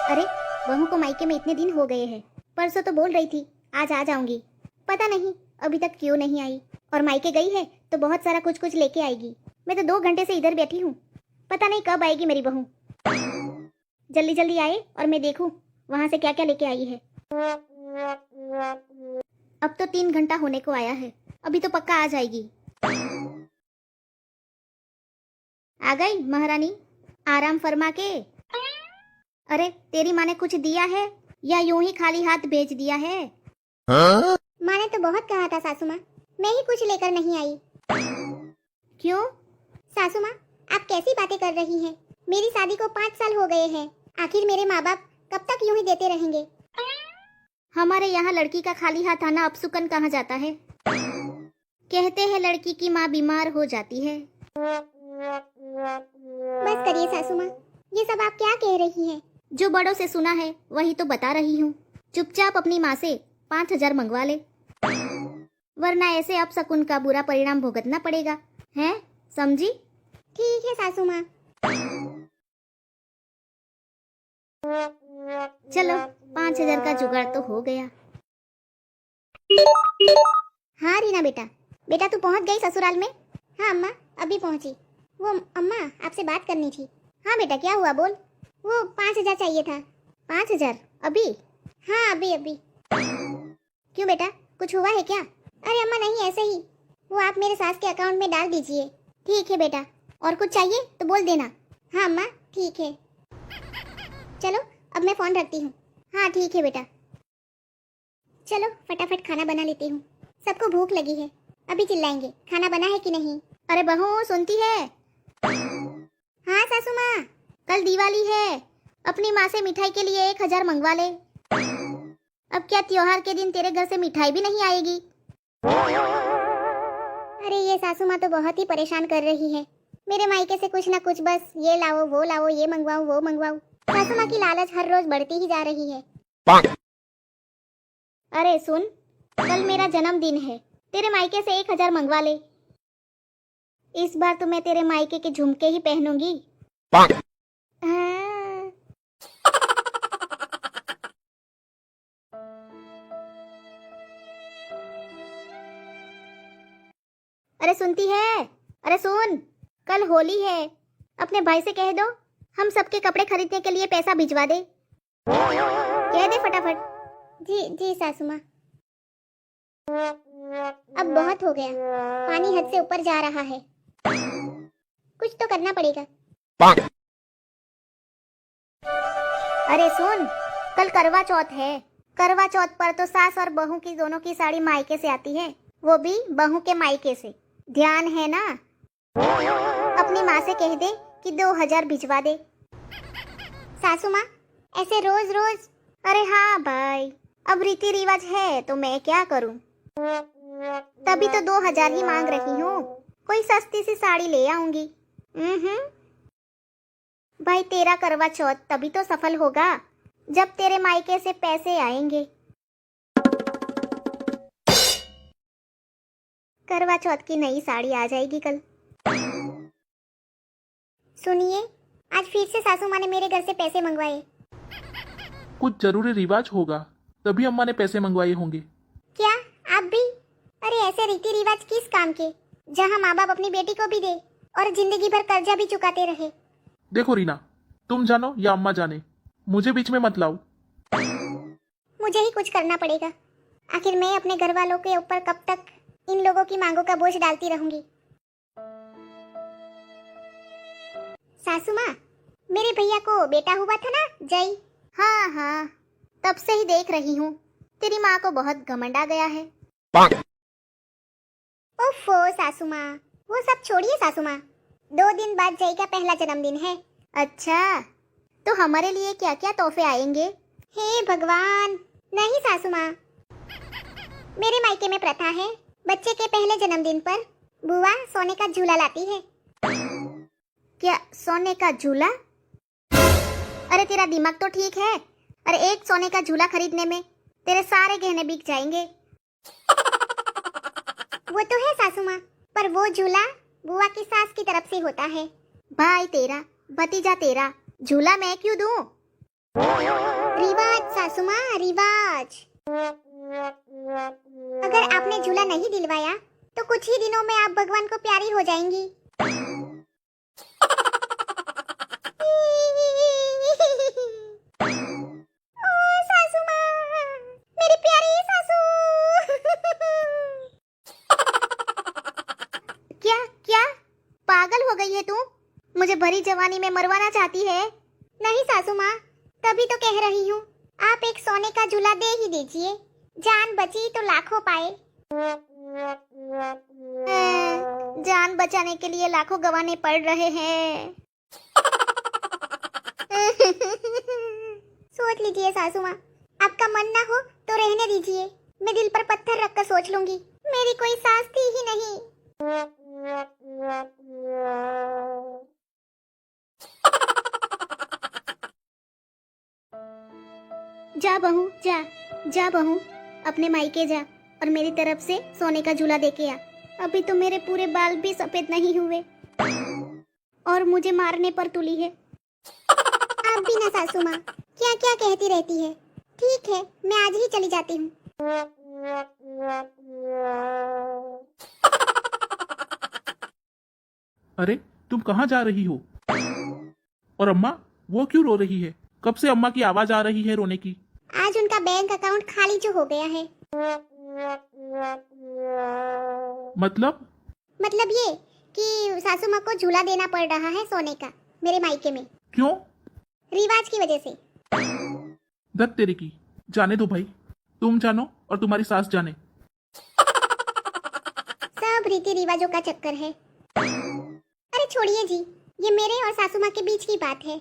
अरे बहू को मायके में इतने दिन हो गए हैं। परसों तो बोल रही थी आज आ जाऊंगी, पता नहीं अभी तक क्यों नहीं आई। और मायके गई है तो बहुत सारा कुछ कुछ लेके आएगी। मैं तो 2 घंटे से इधर बैठी हूँ, पता नहीं कब आएगी मेरी बहू। जल्दी जल्दी आए और मैं देखूं वहां से क्या क्या लेके आई है। अब तो 3 घंटा होने को आया है, अभी तो पक्का आ जाएगी। आ गई महारानी, आराम फरमा के। अरे तेरी माँ ने कुछ दिया है या यूं ही खाली हाथ भेज दिया है? माँ ने तो बहुत कहा था सासू माँ, मैं ही कुछ लेकर नहीं आई। क्यों? सासू माँ आप कैसी बातें कर रही हैं? मेरी शादी को 5 साल हो गए हैं, आखिर मेरे माँ बाप कब तक यूं ही देते रहेंगे? हमारे यहाँ लड़की का खाली हाथ आना अपशुकन कहा जाता है। कहते हैं लड़की की माँ बीमार हो जाती है। बस करिए सासू माँ, ये सब आप क्या कह रही हैं? जो बड़ों से सुना है वही तो बता रही हूँ। चुपचाप अपनी माँ से 5,000 मंगवा ले, वरना ऐसे अपशकुन का बुरा परिणाम भुगतना पड़ेगा, हैं? समझी? ठीक है सासू माँ। चलो 5,000 का जुगाड़ तो हो गया। हाँ रीना बेटा, बेटा तू पहुँच गई ससुराल में? हाँ अम्मा अभी पहुँची। वो अम्मा आपसे बात करनी थी। हाँ बेटा क्या हुआ बोल। वो 5,000 चाहिए था। 5,000 अभी? हाँ अभी अभी। क्यों बेटा कुछ हुआ है क्या? अरे अम्मा नहीं ऐसे ही, वो आप मेरे सास के अकाउंट में डाल दीजिए। ठीक है बेटा, और कुछ चाहिए तो बोल देना। हाँ अम्मा ठीक है। चलो अब मैं फोन रखती हूँ। हाँ ठीक है बेटा। चलो फटाफट खाना बना लेती हूँ, सबको भूख लगी है। अभी चिल्लाएंगे खाना बना है कि नहीं। अरे बहू सुनती है? हाँ सासू माँ, कल दिवाली है, अपनी माँ से मिठाई के लिए 1,000 मंगवा ले। अब क्या त्योहार के दिन तेरे घर से मिठाई भी नहीं आएगी? अरे ये सासू माँ तो बहुत ही परेशान कर रही है। मेरे मायके से कुछ ना कुछ बस ये लाओ, ये मंगवाओ वो मंगवाओ। सासू माँ की लालच हर रोज बढ़ती ही जा रही है। अरे सुन, कल मेरा जन्मदिन है, तेरे मायके से 1,000 मंगवा ले। इस बार तो मैं तेरे मायके के झुमके ही पहनूंगी। हाँ। अरे सुनती है? अरे सुन, कल होली है, अपने भाई से कह दो हम सबके कपड़े खरीदने के लिए पैसा भिजवा दे। कह दे फटाफट। जी जी सासू माँ। अब बहुत हो गया, पानी हद से ऊपर जा रहा है, कुछ तो करना पड़ेगा। अरे सुन, कल करवा चौथ है, करवा चौथ पर तो सास और बहू की दोनों की साड़ी मायके से आती है, वो भी बहू के मायके से। ध्यान है ना? अपनी माँ से कह दे कि 2,000 भिजवा दे। सासू माँ ऐसे रोज रोज? अरे हाँ भाई, अब रीति रिवाज है तो मैं क्या करूँ। तभी तो 2,000 ही मांग रही हूँ, कोई सस्ती सी साड़ी ले आऊंगी। भाई तेरा करवा चौथ तभी तो सफल होगा जब तेरे मायके से पैसे आएंगे। करवा चौथ की नई साड़ी आ जाएगी कल। सुनिए, आज फिर से सासू माँ ने मेरे घर से पैसे मंगवाए। कुछ जरूरी रिवाज होगा तभी अम्मा ने पैसे मंगवाए होंगे। क्या आप भी? अरे ऐसे रीति रिवाज किस काम के, जहाँ माँ बाप अपनी बेटी को भी दे और जिंदगी भर कर्जा भी चुकाते रहे। देखो रीना, तुम जानो या अम्मा जाने, मुझे बीच में मत लाओ। मुझे ही कुछ करना पड़ेगा, आखिर मैं अपने घर वालों के ऊपर कब तक इन लोगों की मांगों का बोझ डालती रहूंगी। सासू माँ, मेरे भैया को बेटा हुआ था ना जय? हाँ हाँ, तब से ही देख रही हूँ, तेरी माँ को बहुत घमंड आ गया है। ओफो सासू माँ, वो सब छोड़िए सासू माँ, 2 दिन बाद जय का पहला जन्मदिन है। अच्छा, तो हमारे लिए क्या क्या तोहफे आएंगे? हे भगवान, नहीं सासू माँ, मेरे मायके में प्रथा है, बच्चे के पहले जन्मदिन पर बुआ सोने का झूला लाती है। क्या सोने का झूला? अरे तेरा दिमाग तो ठीक है, अरे एक सोने का झूला खरीदने में तेरे सारे गहने बिक जाएंगे। वो तो है सासू माँ, पर वो झूला बुआ की सास की तरफ से होता है। भाई तेरा, भतीजा तेरा, झूला मैं क्यों दूं? रिवाज सासू माँ, रिवाज। अगर आपने झूला नहीं दिलवाया तो कुछ ही दिनों में आप भगवान को प्यारी हो जाएंगी। ओ सासू माँ, मेरी प्यारी सासू। क्या क्या पागल हो गई है तू? मुझे भरी जवानी में मरवाना चाहती है? नहीं सासू माँ, तभी तो कह रही हूँ, आप एक सोने का झूला दे ही दीजिए। जान बची तो लाखों पाए। जान बचाने के लिए लाखों गंवाने पड़ रहे हैं। सोच लीजिए सासू माँ, आपका मन ना हो तो रहने दीजिए। मैं दिल पर पत्थर रखकर सोच लूंगी। मेरी कोई सास थी ही नहीं। जा बहू जा, जा बहू, अपने मायके जा और मेरी तरफ से सोने का झूला देके आ। अभी तो मेरे पूरे बाल भी सफेद नहीं हुए और मुझे मारने पर तुली है। आप भी ना सासू माँ, क्या क्या कहती रहती है। ठीक है, मैं आज ही चली जाती हूँ। अरे तुम कहाँ जा रही हो? और अम्मा वो क्यों रो रही है? कब से अम्मा की आवाज आ रही है रोने की? आज उनका बैंक अकाउंट खाली जो हो गया है। मतलब ये कि सासू माँ को झूला देना पड़ रहा है सोने का मेरे मायके में। क्यों? रिवाज की वजह से। धत तेरे की, जाने दो भाई, तुम जानो और तुम्हारी सास जाने। सब रीति रिवाजों का चक्कर है। अरे छोड़िए जी, ये मेरे और सासू माँ के बीच की बात है।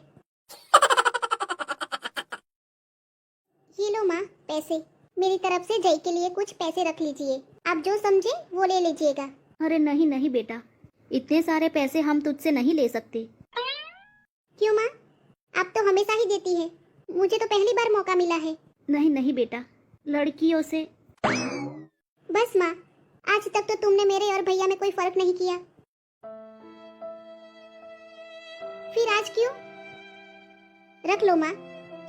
ये लो माँ पैसे, मेरी तरफ से जय के लिए कुछ पैसे रख लीजिए। आप जो समझे वो ले लीजिएगा। अरे नहीं नहीं बेटा, इतने सारे पैसे हम तुझसे नहीं ले सकते। क्यों माँ, आप तो हमेशा ही देती है, मुझे तो पहली बार मौका मिला है। नहीं नहीं बेटा, लड़कियों से। बस माँ, आज तक तो तुमने मेरे और भैया में कोई फर्क नहीं किया, फिर आज क्यों? रख लो माँ,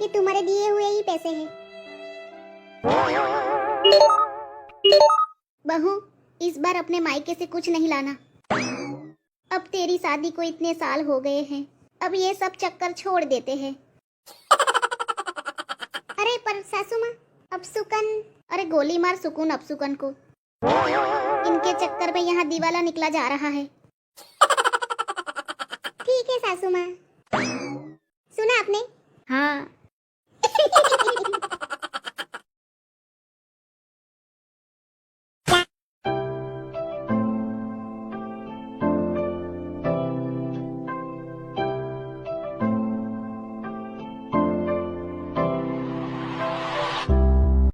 ये तुम्हारे दिए हुए ही पैसे हैं। बहू, इस बार अपने मायके से कुछ नहीं लाना। अब तेरी शादी को इतने साल हो गए हैं, अब ये सब चक्कर छोड़ देते हैं। अरे पर सासू माँ, अब सुकन। अरे गोली मार सुकून अब सुकन को। इनके चक्कर में यहाँ दिवाला निकला जा रहा है। ठीक है सासू माँ। सुना आपने? हाँ,